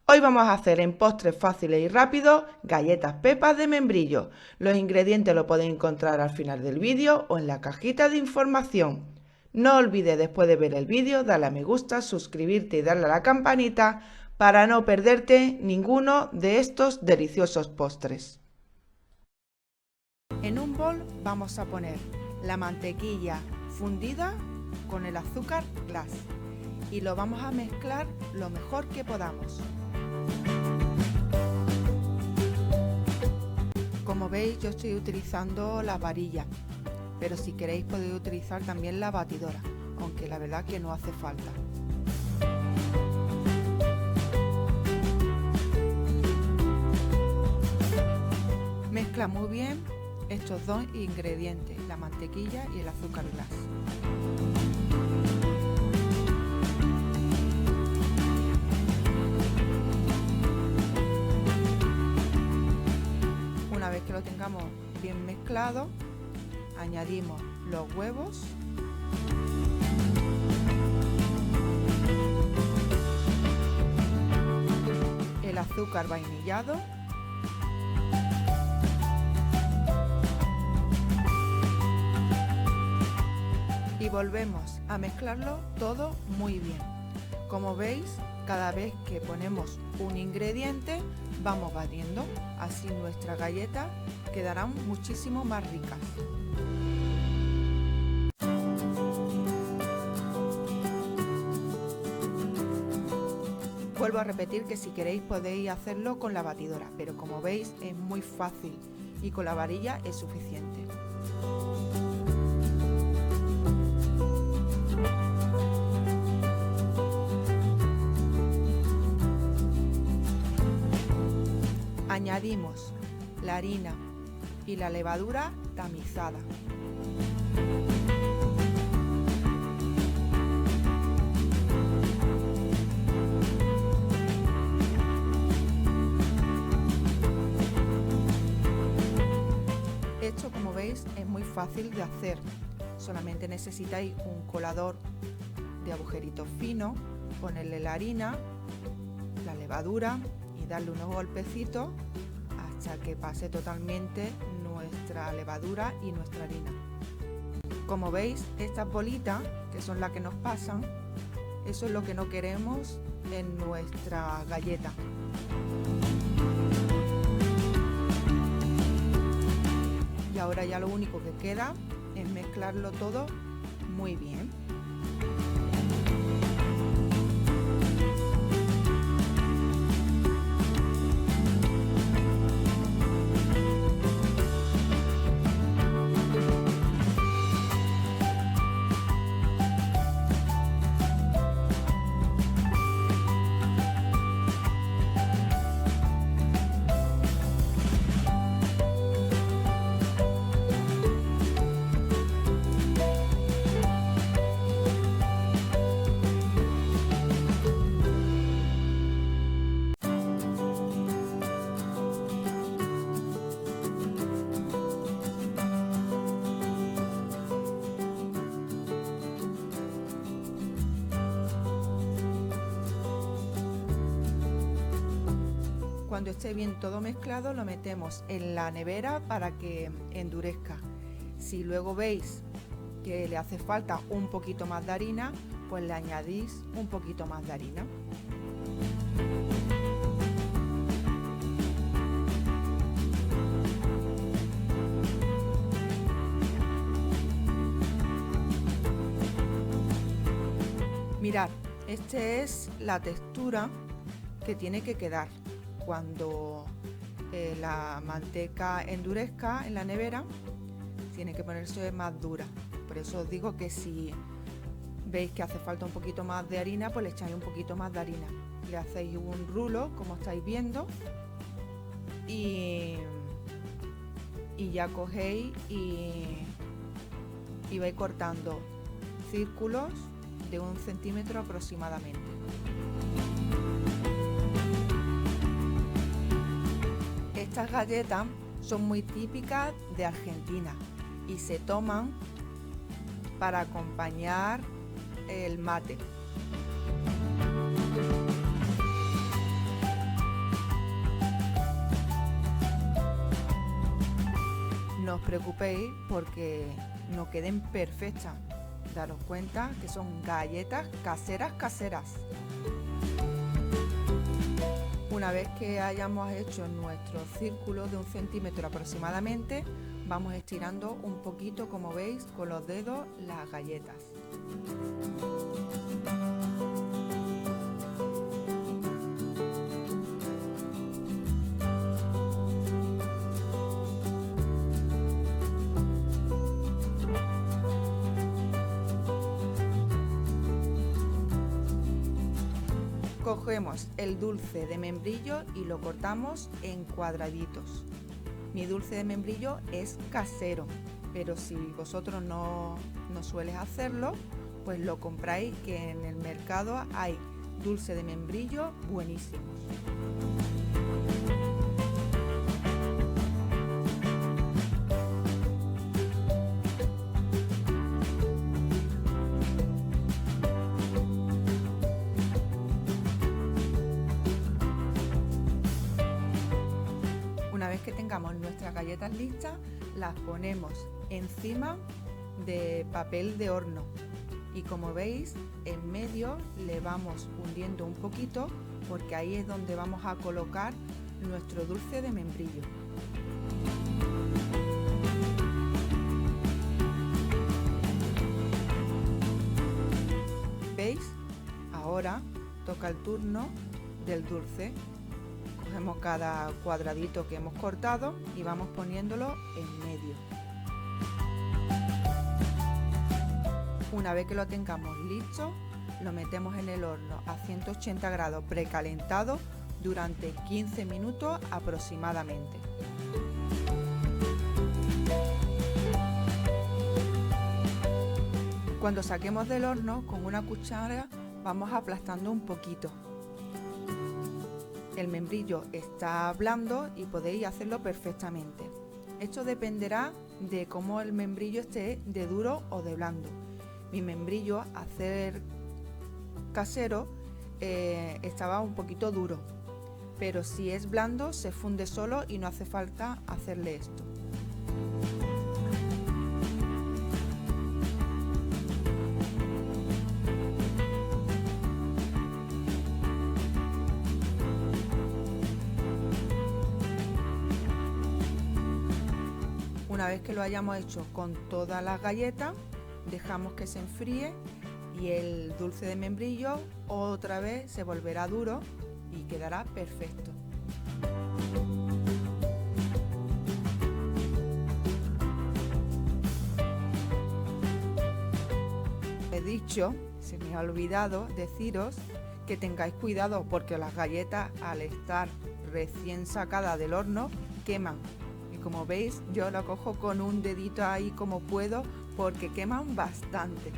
Hoy vamos a hacer en postres fáciles y rápidos galletas Pepas de membrillo. Los ingredientes los podéis encontrar al final del vídeo o en la cajita de información. No olvides después de ver el vídeo darle a me gusta, suscribirte y darle a la campanita para no perderte ninguno de estos deliciosos postres. En un bol vamos a poner la mantequilla fundida con el azúcar glass y lo vamos a mezclar lo mejor que podamos. Como veis, yo estoy utilizando la varilla, pero si queréis podéis utilizar también la batidora, aunque la verdad que no hace falta. Mezcla muy bien estos dos ingredientes, la mantequilla y el azúcar glass. Una vez que lo tengamos bien mezclado, añadimos los huevos, el azúcar vainillado y volvemos a mezclarlo todo muy bien. Como veis, cada vez que ponemos un ingrediente vamos batiendo, así nuestras galletas quedarán muchísimo más ricas. Vuelvo a repetir que si queréis podéis hacerlo con la batidora, pero como veis es muy fácil y con la varilla es suficiente. Añadimos la harina y la levadura tamizada. Esto, como veis, es muy fácil de hacer. Solamente necesitáis un colador de agujeritos finos, ponerle la harina, la levadura y darle unos golpecitos hasta que pase totalmente nuestra levadura y nuestra harina. Como veis, estas bolitas, que son las que nos pasan, eso es lo que no queremos en nuestra galleta. Y ahora ya lo único que queda es mezclarlo todo muy bien. Cuando esté bien todo mezclado lo metemos en la nevera para que endurezca. Si luego veis que le hace falta un poquito más de harina, pues le añadís un poquito más de harina. Mirad, esta es la textura que tiene que quedar cuando la manteca endurezca en la nevera. Tiene que ponerse más dura. Por eso os digo que si veis que hace falta un poquito más de harina, pues le echáis un poquito más de harina. Le hacéis un rulo, como estáis viendo, y ya cogéis y vais cortando círculos de 1 centímetro aproximadamente. Estas galletas son muy típicas de Argentina y se toman para acompañar el mate. No os preocupéis porque no queden perfectas. Daros cuenta que son galletas caseras. Una vez que hayamos hecho nuestro círculo de 1 centímetro aproximadamente, vamos estirando un poquito, como veis, con los dedos las galletas. Cogemos el dulce de membrillo y lo cortamos en cuadraditos. Mi dulce de membrillo es casero, pero si vosotros no sueles hacerlo, pues lo compráis, que en el mercado hay dulce de membrillo buenísimos. Una vez que tengamos nuestras galletas listas, las ponemos encima de papel de horno y, como veis, en medio le vamos hundiendo un poquito porque ahí es donde vamos a colocar nuestro dulce de membrillo. ¿Veis? Ahora toca el turno del dulce. Cogemos cada cuadradito que hemos cortado y vamos poniéndolo en medio. Una vez que lo tengamos listo, lo metemos en el horno a 180 grados precalentado durante 15 minutos aproximadamente. Cuando saquemos del horno, con una cuchara vamos aplastando un poquito. El membrillo está blando y podéis hacerlo perfectamente. Esto dependerá de cómo el membrillo esté de duro o de blando. Mi membrillo, a ser casero, estaba un poquito duro, pero si es blando se funde solo y no hace falta hacerle esto. Una vez que lo hayamos hecho con todas las galletas, dejamos que se enfríe y el dulce de membrillo otra vez se volverá duro y quedará perfecto. He dicho, se me ha olvidado deciros que tengáis cuidado porque las galletas, al estar recién sacadas del horno, queman. Como veis, yo lo cojo con un dedito ahí como puedo porque queman bastante.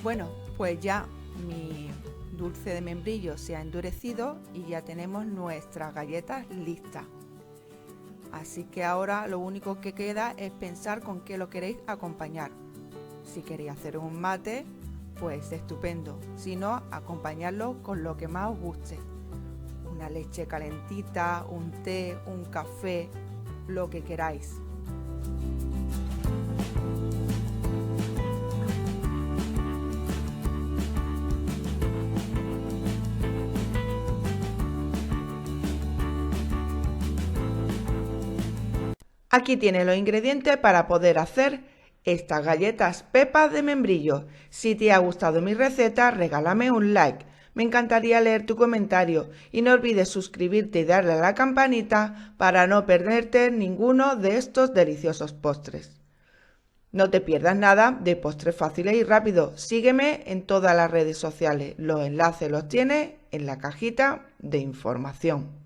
Bueno, pues ya mi dulce de membrillo se ha endurecido y ya tenemos nuestras galletas listas. Así que ahora lo único que queda es pensar con qué lo queréis acompañar. Si queréis hacer un mate, pues estupendo. Si no, acompañarlo con lo que más os guste. Una leche calentita, un té, un café, lo que queráis. Aquí tiene los ingredientes para poder hacer estas galletas pepas de membrillo. Si te ha gustado mi receta, regálame un like. Me encantaría leer tu comentario y no olvides suscribirte y darle a la campanita para no perderte ninguno de estos deliciosos postres. No te pierdas nada de postres fáciles y rápidos. Sígueme en todas las redes sociales. Los enlaces los tienes en la cajita de información.